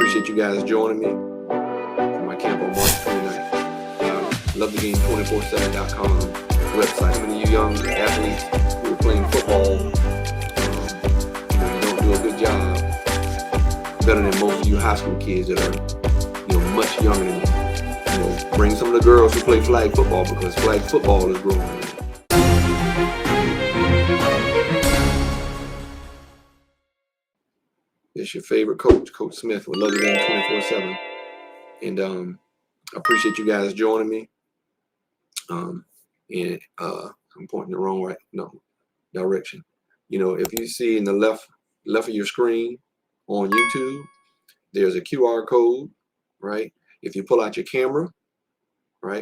appreciate you guys joining me for my camp on March 29th. LoveTheGame247.com website. Some of you young athletes who are playing football, you don't do a good job, better than most of you high school kids that are, much younger than me. Bring some of the girls who play flag football, because flag football is growing. It's your favorite coach, Coach Smith, with Love the Game 24/7, and I appreciate you guys joining me. I'm pointing the wrong direction. If you see in the left of your screen on YouTube, there's a QR code, right? If you pull out your camera, and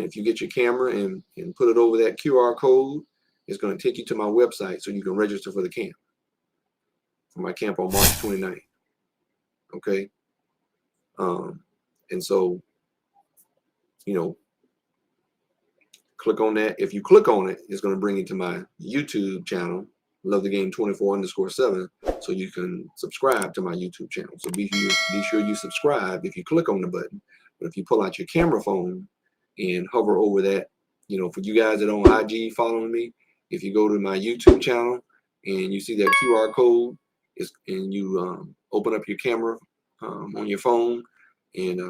if you get your camera and put it over that QR code, it's going to take you to my website so you can register for the camp, for my camp on March 29th. Okay. And so, click on that. If you click on it, it's going to bring you to my YouTube channel, Love the Game 24_7, so you can subscribe to my YouTube channel. So be sure you subscribe if you click on the button. But if you pull out your camera phone and hover over that, for you guys that are on IG following me, if you go to my YouTube channel and you see that QR code, and you open up your camera on your phone and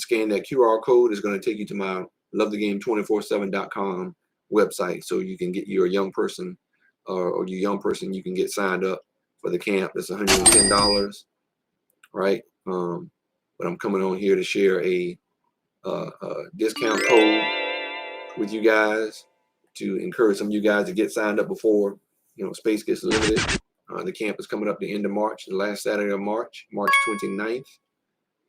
scan that QR code, is going to take you to my LoveTheGame247.com website, so you can get your young person, or you young person, you can get signed up for the camp. It's $110, right? But I'm coming on here to share a discount code with you guys to encourage some of you guys to get signed up before space gets limited. The camp is coming up the end of March, the last Saturday of March 29th,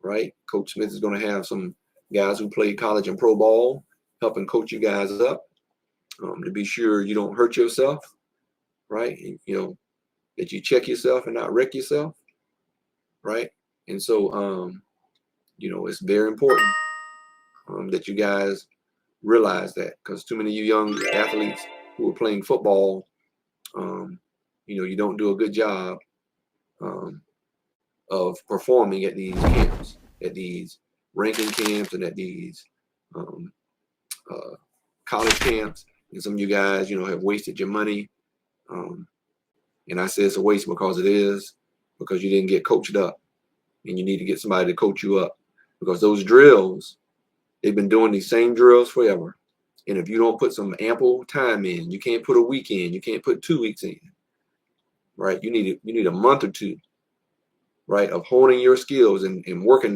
right? Coach Smith is going to have some guys who play college and pro ball helping coach you guys up, to be sure you don't hurt yourself, right? And, that you check yourself and not wreck yourself, right? And so, it's very important that you guys realize that, because too many of you young athletes who are playing football, you don't do a good job of performing at these camps, at these ranking camps, and at these college camps. And some of you guys, have wasted your money. And I say it's a waste because it is, because you didn't get coached up, and you need to get somebody to coach you up, because those drills, they've been doing these same drills forever. And if you don't put some ample time in, you can't put a week in, you can't put 2 weeks in, right? You need a month or two, right, of honing your skills and working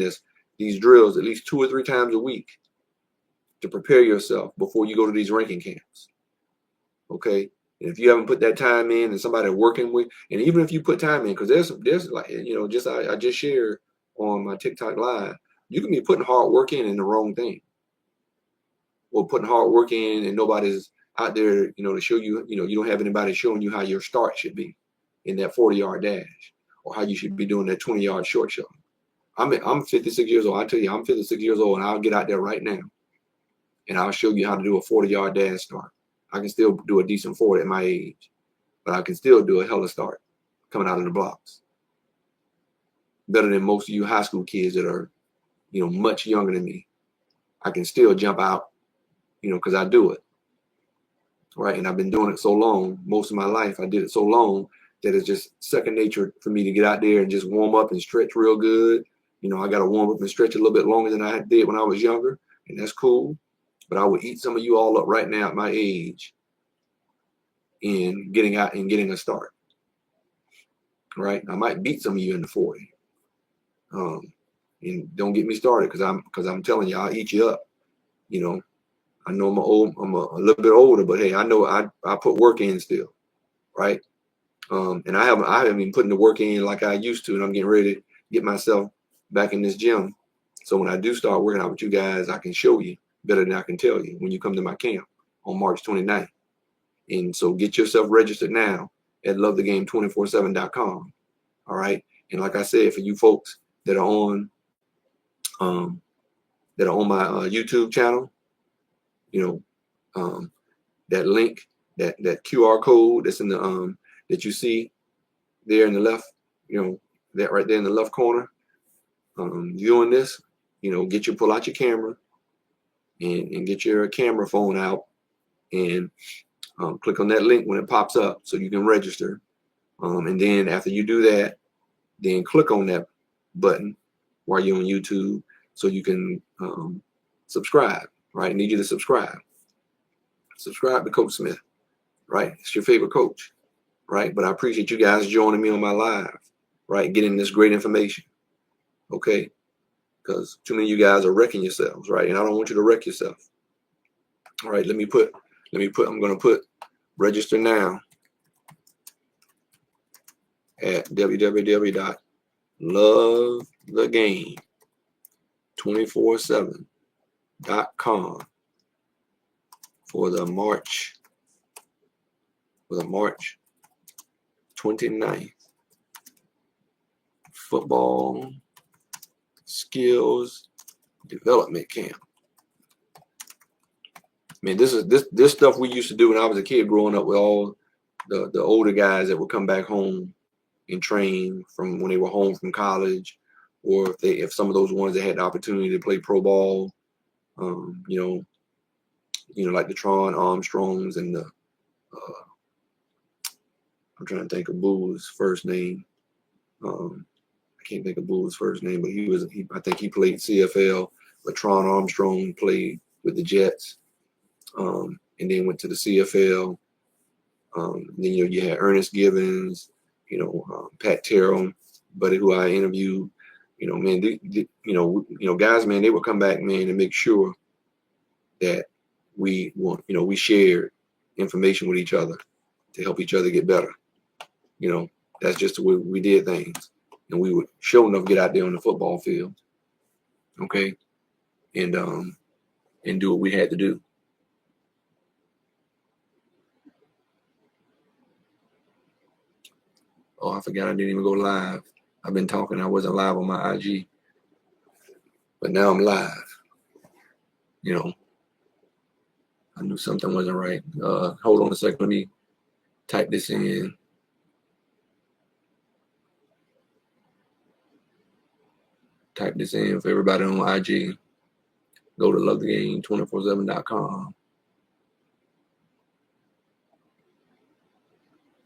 these drills at least 2 or 3 times a week to prepare yourself before you go to these ranking camps. Okay. And if you haven't put that time in, and somebody working with, and even if you put time in, because there's like, I just shared on my TikTok live, you can be putting hard work in the wrong thing, or putting hard work in and nobody's out there, to show you, you don't have anybody showing you how your start should be in that 40-yard dash, or how you should be doing that 20-yard short shot. I'm 56 years old. I tell you, I'm 56 years old, and I'll get out there right now, and I'll show you how to do a 40-yard dash start. I can still do a decent 40 at my age, but I can still do a hell of a start coming out of the blocks. Better than most of you high school kids that are, much younger than me. I can still jump out, because I do it, right? And I've been doing it so long, most of my life, I did it so long that it's just second nature for me to get out there and just warm up and stretch real good. I got to warm up and stretch a little bit longer than I did when I was younger, and that's cool. But I would eat some of you all up right now at my age in getting out and getting a start, right? I might beat some of you in the 40. And don't get me started, because I'm telling you, I'll eat you up. I know I'm a little bit older, but hey, I know I put work in still, right? And I haven't been putting the work in like I used to, and I'm getting ready to get myself back in this gym. So when I do start working out with you guys, I can show you better than I can tell you when you come to my camp on March 29th. And so get yourself registered now at LoveTheGame247.com. All right. And like I said, for you folks that are on my YouTube channel, that link, that QR code that's in the that you see there in the left, that right there in the left corner, viewing this, pull out your camera and get your camera phone out and click on that link when it pops up so you can register. And then after you do that, then click on that button while you're on YouTube so you can subscribe, right? I need you to subscribe. Subscribe to Coach Smith, right? It's your favorite coach, right? But I appreciate you guys joining me on my live, right? Getting this great information, okay? Because too many of you guys are wrecking yourselves, right? And I don't want you to wreck yourself. All right, I'm going to put register now at www.lovethegame247.com for the March 29th football skills development camp. Man, this stuff we used to do when I was a kid growing up with all the older guys that would come back home and train from when they were home from college, or if some of those ones that had the opportunity to play pro ball, like the Tron Armstrongs and the I'm trying to think of Boo's first name. I can't think of Boo's first name, but I think he played CFL. But Tron Armstrong played with the Jets, and then went to the CFL. Then you had Ernest Givens, Pat Terrell, buddy who I interviewed. Man, guys, man, they would come back, man, and make sure that we shared information with each other to help each other get better. That's just the way we did things, and we would sure enough get out there on the football field, okay, and do what we had to do. Oh, I forgot I didn't even go live. I've been talking. I wasn't live on my IG, but now I'm live. I knew something wasn't right. Hold on a second. Let me type this in. Type this in for everybody on IG. Go to lovethegame247.com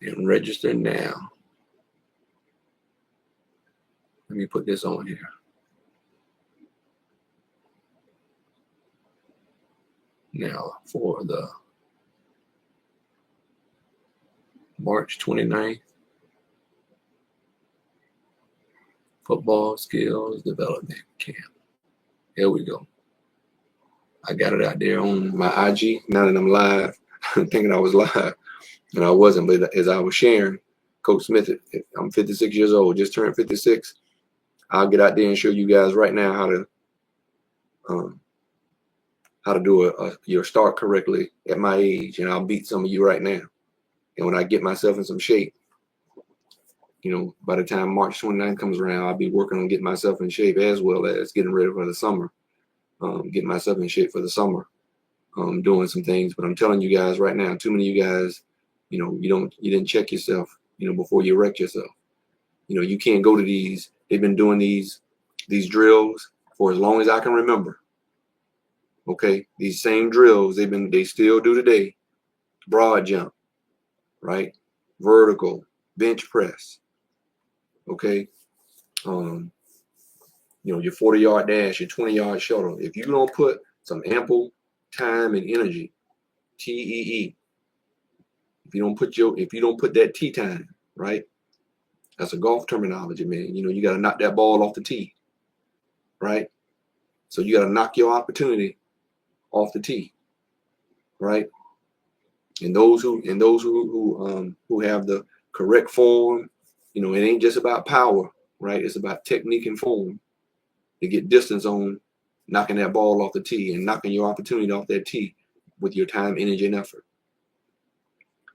and register now. Let me put this on here. Now for the March 29th football skills development camp. Here we go. I got it out there on my IG. Now that I'm live, thinking I was live, and I wasn't. But as I was sharing, Coach Smith, I'm 56 years old, just turned 56. I'll get out there and show you guys right now how to do your start correctly at my age, and I'll beat some of you right now. And when I get myself in some shape, by the time March 29th comes around, I'll be working on getting myself in shape as well as getting ready for the summer. Getting myself in shape for the summer, doing some things. But I'm telling you guys right now, too many of you guys, you didn't check yourself, before you wrecked yourself. You can't go to these. They've been doing these drills for as long as I can remember. Okay, these same drills they still do today. Broad jump, right? Vertical, bench press. Okay, your 40-yard dash, your 20-yard shuttle. If you don't put some ample time and energy, TEE. If you don't put that T time, right? That's a golf terminology, man. You got to knock that ball off the tee, right? So you got to knock your opportunity off the tee, right? And those who have the correct form, it ain't just about power, right? It's about technique and form to get distance on knocking that ball off the tee and knocking your opportunity off that tee with your time, energy, and effort.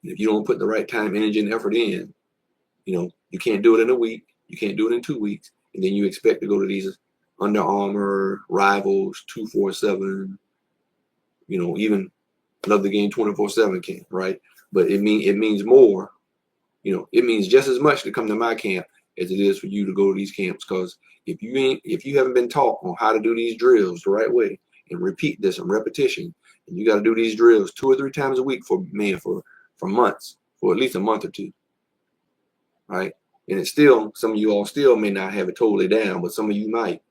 And if you don't put the right time, energy, and effort in, you can't do it in a week. You can't do it in 2 weeks. And then you expect to go to these Under Armour, Rivals, 247, even Love the Game 24/7 camp, right? But it means more. It means just as much to come to my camp as it is for you to go to these camps. Because if you haven't been taught on how to do these drills the right way and repeat this and repetition, and you got to do these drills 2 or 3 times a week for months, for at least a month or two, right? And it's still, some of you all still may not have it totally down, but some of you might,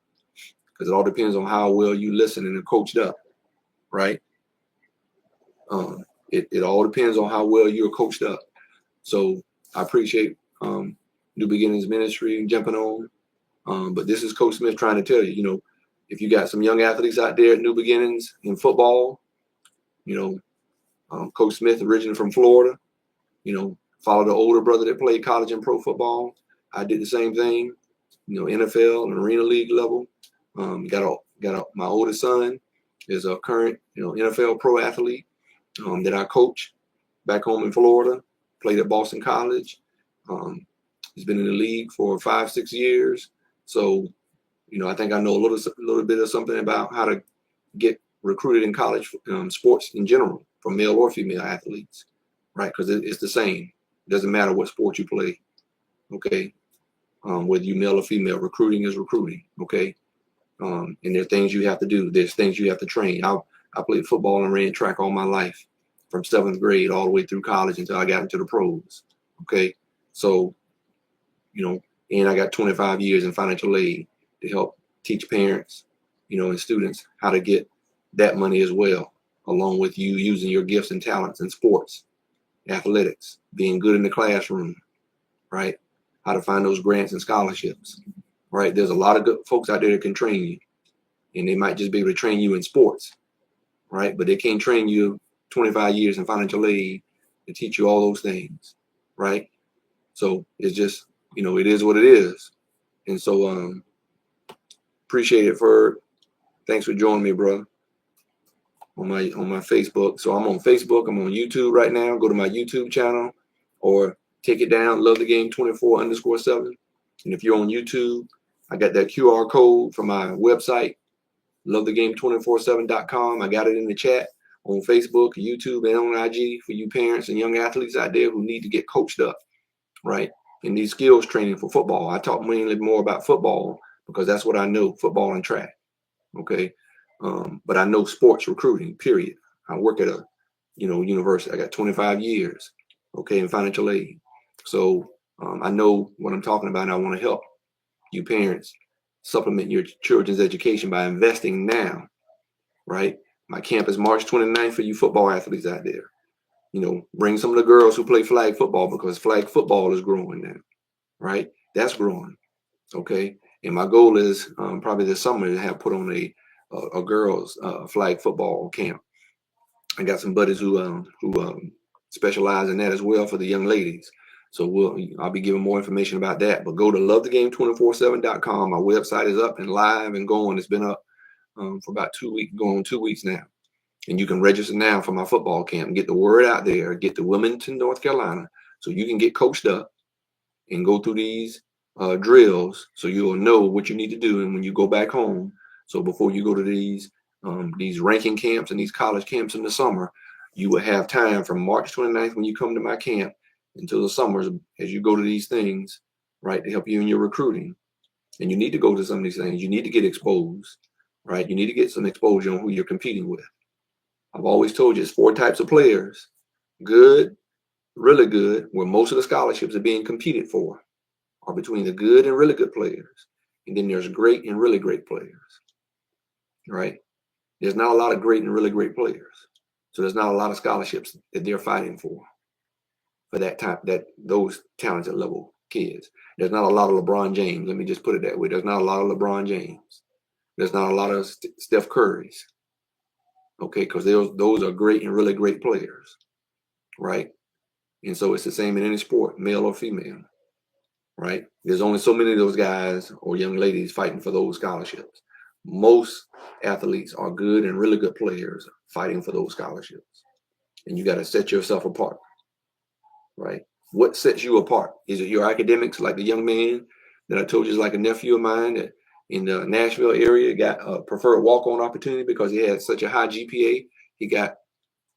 because it all depends on how well you listen and are coached up, right? It all depends on how well you're coached up. So I appreciate New Beginnings Ministry jumping on. But this is Coach Smith trying to tell you, if you got some young athletes out there at New Beginnings in football, Coach Smith, originally from Florida, followed the older brother that played college and pro football. I did the same thing, NFL and Arena League level. My oldest son is a current, NFL pro athlete that I coach back home in Florida, played at Boston College. He's been in the league for 5-6 years. So, I think I know a little bit of something about how to get recruited in college sports in general, for male or female athletes, right? Because it's the same. It doesn't matter what sport you play, okay? Whether you male or female, recruiting is recruiting, okay? And there are things you have to do. There's things you have to train. I played football and ran track all my life, from 7th grade all the way through college until I got into the pros, okay? So, and I got 25 years in financial aid to help teach parents, and students how to get that money as well, along with you using your gifts and talents in sports, athletics, being good in the classroom, right? How to find those grants and scholarships, right? There's a lot of good folks out there that can train you, and they might just be able to train you in sports, right? But they can't train you 25 years in financial aid to teach you all those things, right? So it's just, it is what it is. And so appreciate it, Ferg. Thanks for joining me, brother, on my Facebook. So I'm on Facebook, I'm on YouTube right now. Go to my YouTube channel or take it down, Love the Game 24_7. And if you're on YouTube, I got that QR code from my website, lovethegame247.com. I got it in the chat on Facebook, YouTube, and on IG for you parents and young athletes out there who need to get coached up, right? And these skills training for football. I talk mainly more about football because that's what I know, football and track, okay? But I know sports recruiting, period. I work at a, university. I got 25 years, okay, in financial aid. So I know what I'm talking about, and I want to help you parents supplement your children's education by investing now, right? My camp is March 29th for you football athletes out there. Bring some of the girls who play flag football, because flag football is growing now, right? That's growing, okay? And my goal is probably this summer to have put on a girls flag football camp. I got some buddies who specialize in that as well for the young ladies. So I'll be giving more information about that. But go to lovethegame247.com. My website is up and live and going. It's been up for about 2 weeks, going on 2 weeks now. And you can register now for my football camp and get the word out there, get to Wilmington, North Carolina, so you can get coached up and go through these drills so you'll know what you need to do. And when you go back home, so before you go to these ranking camps and these college camps in the summer, you will have time from March 29th when you come to my camp until the summers as you go to these things, right, to help you in your recruiting. And you need to go to some of these things. You need to get exposed, right? You need to get some exposure on who you're competing with. I've always told you it's 4 types of players: good, really good, where most of the scholarships are being competed for are between the good and really good players. And then there's great and really great players, right? There's not a lot of great and really great players. So there's not a lot of scholarships that they're fighting for those talented level kids. There's not a lot of LeBron James. Let me just put it that way. There's not a lot of LeBron James. There's not a lot of Steph Currys. Okay, because those are great and really great players, right? And so it's the same in any sport, male or female, right? There's only so many of those guys or young ladies fighting for those scholarships. Most athletes are good and really good players fighting for those scholarships. And you got to set yourself apart, right? What sets you apart? Is it your academics, like the young man that I told you is like a nephew of mine that in the Nashville area got a preferred walk-on opportunity because he had such a high GPA. He got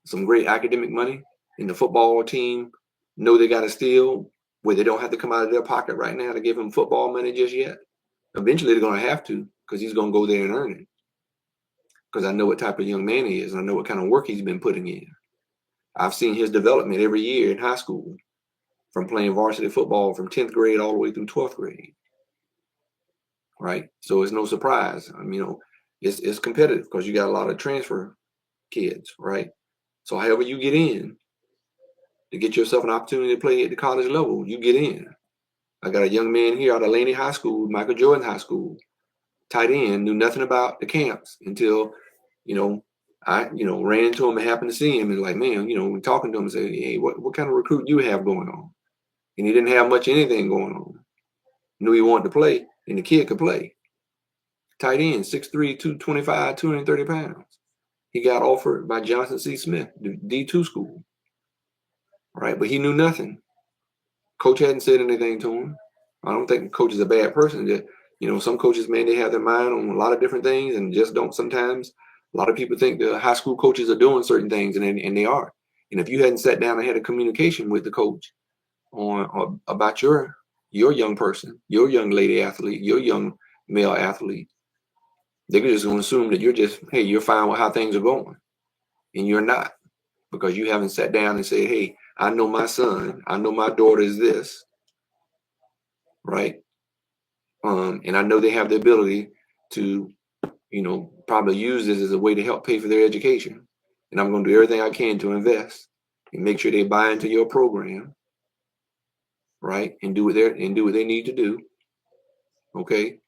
some great academic money, and the football team know they got to steal where they don't have to come out of their pocket right now to give him football money just yet. Eventually they're going to have to, because he's going to go there and earn it. Because I know what type of young man he is, and I know what kind of work he's been putting in. I've seen his development every year in high school, from playing varsity football from 10th grade all the way through 12th grade. Right? So it's no surprise. I mean, it's competitive because you got a lot of transfer kids, right? So however you get in to get yourself an opportunity to play at the college level, you get in. I got a young man here out of Laney High School, Michael Jordan High School, tight end, knew nothing about the camps until, I, ran into him and happened to see him and like, man, talking to him and say, hey, what kind of recruit you have going on? And he didn't have much of anything going on. Knew he wanted to play, and the kid could play. Tight end, 6'3", 225, 230 pounds. He got offered by Johnson C. Smith, the D2 school. Right, but he knew nothing. Coach hadn't said anything to him. I don't think the coach is a bad person. That, some coaches, man, they have their mind on a lot of different things and just don't sometimes. A lot of people think the high school coaches are doing certain things, and they are. And if you hadn't sat down and had a communication with the coach on about your young person, your young lady athlete, your young male athlete, they're just going to assume that you're fine with how things are going, and you're not, because you haven't sat down and said, hey, I know my son, I know my daughter is this, right? And I know they have the ability to, probably use this as a way to help pay for their education. And I'm going to do everything I can to invest and make sure they buy into your program, right? And do what they need to do. Okay.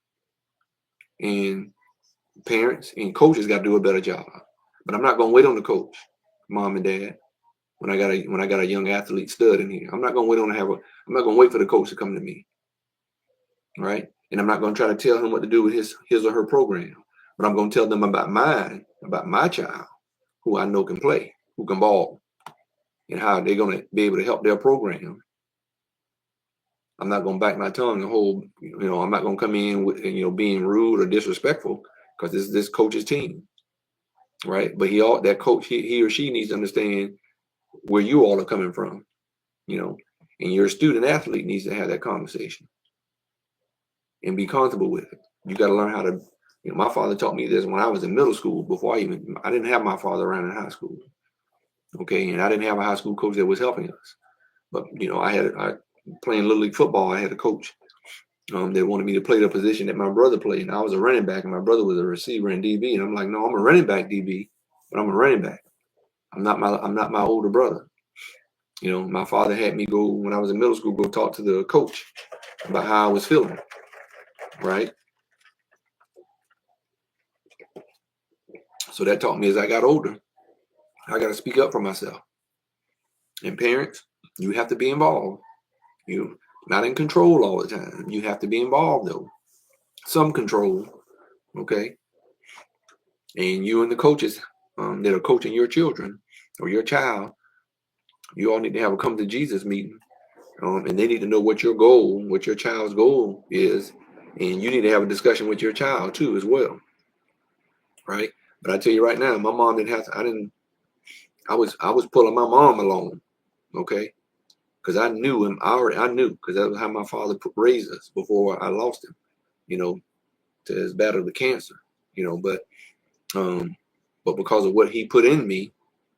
And parents and coaches got to do a better job. But I'm not going to wait on the coach, mom and dad, when I got a young athlete stud in here. I'm not going to wait for the coach to come to me. Right? And I'm not going to try to tell him what to do with his or her program. But I'm going to tell them about my child, who I know can play, who can ball, and how they're going to be able to help their program. I'm not going to bite my tongue and hold, I'm not going to come in with, being rude or disrespectful, because this is this coach's team. Right? But that coach, he or she needs to understand where you all are coming from, and your student athlete needs to have that conversation and be comfortable with it. You got to learn how to, my father taught me this when I was in middle school, before I didn't have my father around in high school. Okay. And I didn't have a high school coach that was helping us. But, I playing Little League football, I had a coach that wanted me to play the position that my brother played. And I was a running back and my brother was a receiver in DB. And I'm like, no, I'm a running back DB, but I'm a running back. I'm not my older brother. My father had me go, when I was in middle school, go talk to the coach about how I was feeling. Right? So that taught me as I got older, I got to speak up for myself. And parents, you have to be involved. You're not in control all the time. You have to be involved, though. Some control, okay? And you and the coaches that are coaching your children or your child, you all need to have a come to Jesus meeting. And they need to know what your child's goal is. And you need to have a discussion with your child, too, as well. Right? But I tell you right now, my mom didn't have to, I was pulling my mom along, okay? Because I knew him. I knew, because that was how my father raised us before I lost him, to his battle with cancer, but because of what he put in me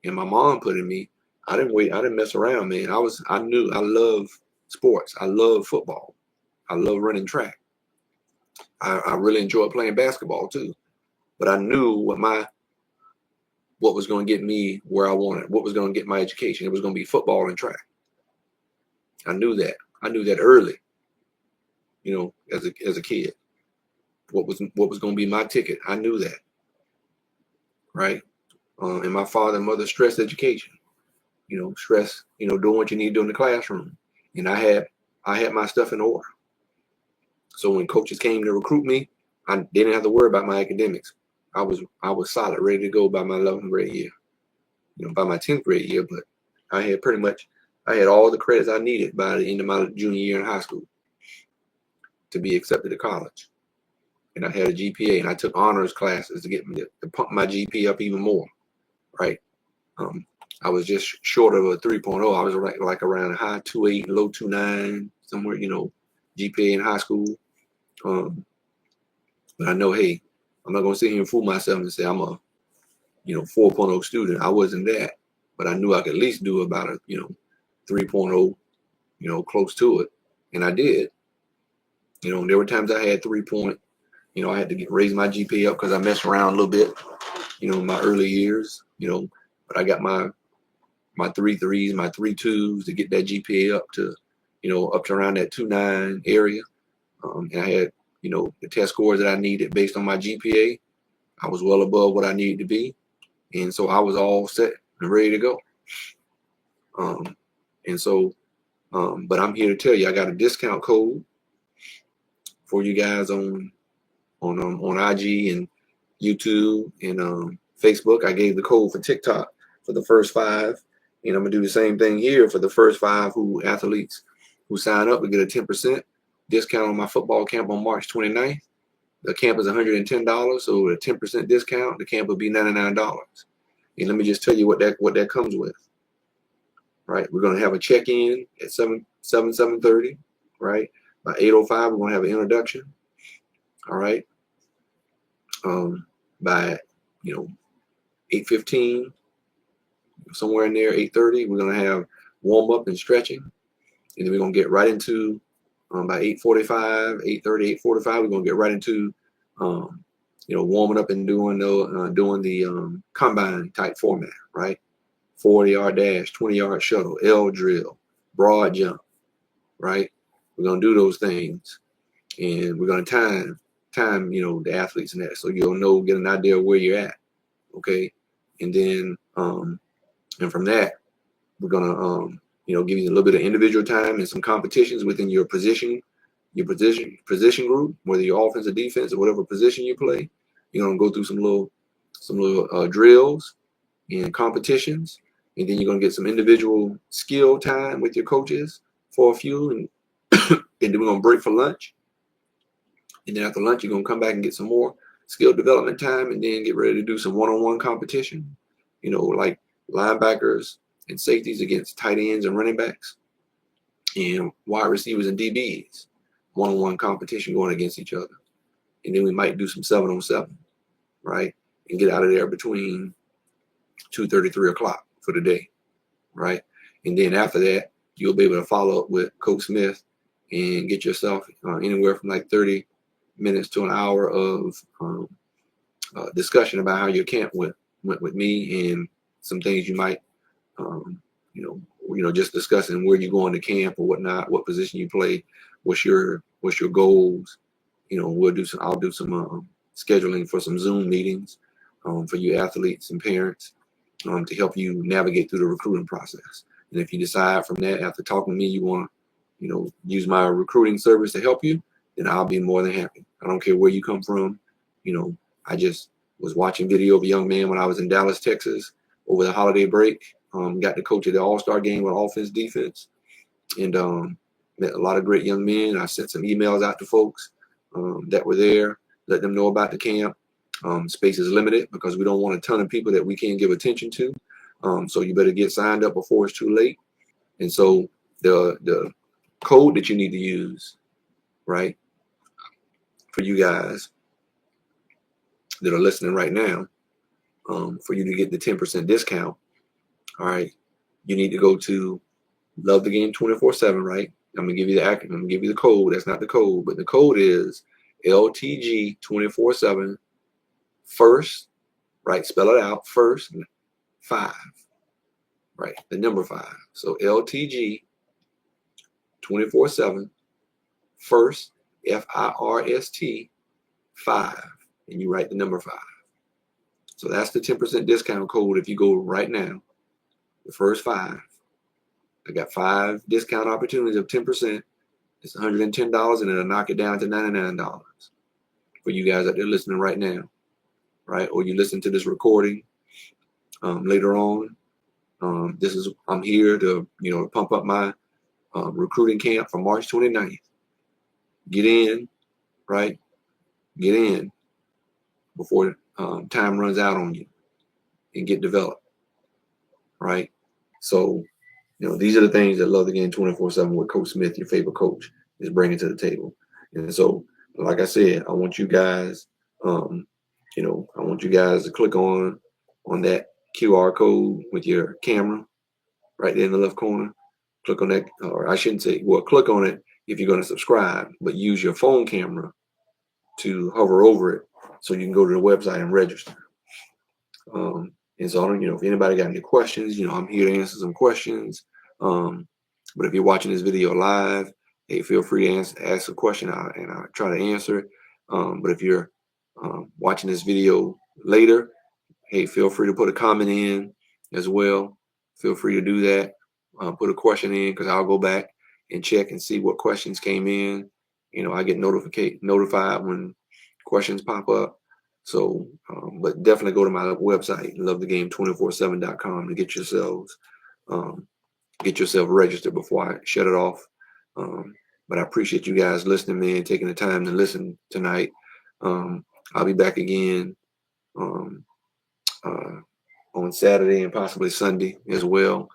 and my mom put in me, I didn't mess around, man. I knew I love sports. I love football. I love running track. I really enjoy playing basketball too. But I knew what was going to get me where I wanted, what was going to get my education. It was going to be football and track. I knew that. I knew that early, as a kid. What was going to be my ticket? I knew that. Right? And my father and mother stressed education. Stress, doing what you need to do in the classroom. And I had my stuff in order. So when coaches came to recruit me, I didn't have to worry about my academics. I was solid, ready to go by my 11th grade year, by my 10th grade year. But I had all the credits I needed by the end of my junior year in high school to be accepted to college. And I had a GPA, and I took honors classes to get me to pump my GPA up even more. Right. I was just short of a 3.0. I was like around high 2.8, low 2.9, somewhere, GPA in high school. But I know, hey, I'm not going to sit here and fool myself and say I'm a, 4.0 student. I wasn't that, but I knew I could at least do about a, 3.0, close to it. And I did. There were times I had 3 point, I had to raise my GPA up because I messed around a little bit, in my early years, but I got my 3.3s, my 3.2s to get that GPA up to, up to around that 2.9 area. And I had, the test scores that I needed based on my GPA. I was well above what I needed to be. And so I was all set and ready to go. But I'm here to tell you, I got a discount code for you guys on IG and YouTube and Facebook. I gave the code for TikTok for the first 5, and I'm gonna do the same thing here for the first 5 athletes who sign up. We get a 10% discount on my football camp on March 29th. The camp is $110, so a 10% discount. The camp will be $99. And let me just tell you what that comes with. Right, we're gonna have a check-in at 7:30. Right, by 8:05 we're gonna have an introduction. All right, by 8:15, somewhere in there, 8:30, we're gonna have warm up and stretching, and then we're gonna get right into by 8:45, 8:30, 8:45, we're gonna get right into warming up and doing the combine type format, right? 40-yard dash, 20-yard shuttle, L drill, broad jump, right? We're gonna do those things, and we're gonna time the athletes and that, so you'll get an idea of where you're at, okay? And then and from that, we're gonna give you a little bit of individual time and some competitions within your position group, whether you're offense or defense or whatever position you play. You're gonna go through some little drills and competitions, and then you're gonna get some individual skill time with your coaches for a few, and then we're gonna break for lunch. And then after lunch, you're gonna come back and get some more skill development time, and then get ready to do some one-on-one competition, like linebackers and safeties against tight ends and running backs, and wide receivers and DBs, one-on-one competition going against each other. And then we might do some 7-on-7, right? And get out of there between 2:30, 3 o'clock for the day, right? And then after that, you'll be able to follow up with Coach Smith and get yourself anywhere from like 30 minutes to an hour of discussion about how your camp went with me, and some things you might, just discussing where you going to camp or whatnot, what position you play, what's your goals. I'll do some scheduling for some Zoom meetings for you athletes and parents to help you navigate through the recruiting process. And if you decide from that, after talking to me, you want to, use my recruiting service to help you, then I'll be more than happy. I don't care where you come from. I just was watching video of a young man when I was in Dallas, Texas, over the holiday break. Got to coach at the All-Star game with offense, defense, and met a lot of great young men. I sent some emails out to folks that were there, let them know about the camp. Space is limited because we don't want a ton of people that we can't give attention to. So you better get signed up before it's too late. And so the code that you need to use, right, for you guys that are listening right now, for you to get the 10% discount, all right, you need to go to Love the Game 24/7, right? I'm gonna give you the acronym. I'm gonna give you the code. That's not the code, but the code is LTG 24/7 first, right? Spell it out. First 5, right? The number 5. So LTG 24/7 first, FIRST 5, and you write the number 5. So that's the 10% discount code if you go right now. The first 5. I got 5 discount opportunities of 10%. It's $110, and it'll knock it down to $99 for you guys out there listening right now, right? Or you listen to this recording later on. I'm here to pump up my recruiting camp for March 29th. Get in, right? Get in before time runs out on you, and get developed, right? So, these are the things that Love the Game 24/7 with Coach Smith, your favorite coach, is bringing to the table. And so, like I said, I want you guys, I want you guys to click on that QR code with your camera right there in the left corner. Click on that, or I shouldn't say, well, click on it if you're going to subscribe, but use your phone camera to hover over it so you can go to the website and register. And so, if anybody got any questions, I'm here to answer some questions. But if you're watching this video live, hey, feel free to ask a question and I'll try to answer it. But if you're watching this video later, hey, feel free to put a comment in as well. Feel free to do that. Put a question in, because I'll go back and check and see what questions came in. I get notified when questions pop up. So, but definitely go to my website, lovethegame247.com, to get yourself registered before I shut it off. But I appreciate you guys listening, man, taking the time to listen tonight. I'll be back again on Saturday and possibly Sunday as well,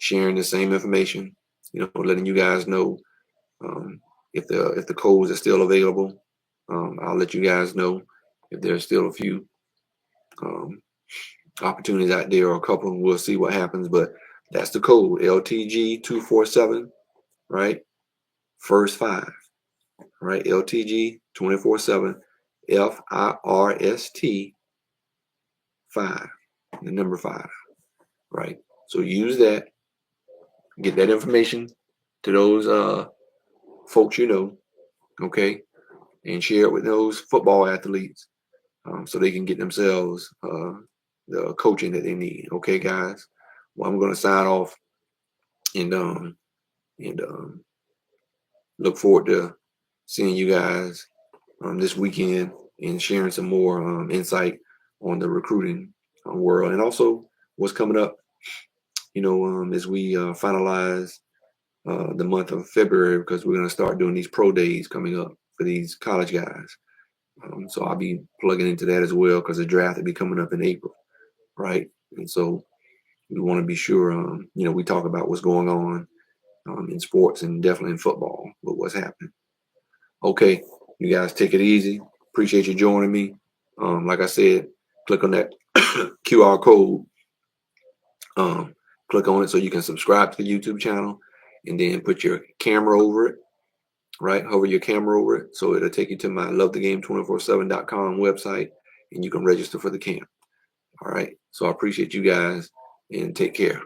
sharing the same information, letting you guys know if the codes are still available. I'll let you guys know if there's still a few opportunities out there, or a couple. We'll see what happens, but that's the code, LTG 247, right? First 5, right? LTG 247, FIRST 5, the number 5, right? So use that, get that information to those folks okay, and share it with those football athletes, so they can get themselves the coaching that they need. Okay, guys. Well, I'm going to sign off and look forward to seeing you guys this weekend and sharing some more insight on the recruiting world, and also what's coming up. As we finalize the month of February, because we're going to start doing these pro days coming up for these college guys. So I'll be plugging into that as well, because the draft will be coming up in April, right? And so we want to be sure, we talk about what's going on in sports, and definitely in football, but what's happening. Okay, you guys take it easy. Appreciate you joining me. Like I said, click on that QR code. Click on it so you can subscribe to the YouTube channel, and then put your camera over it. Right, hover your camera over it, so it'll take you to my lovethegame247.com website, and you can register for the camp. All right, so I appreciate you guys, and take care.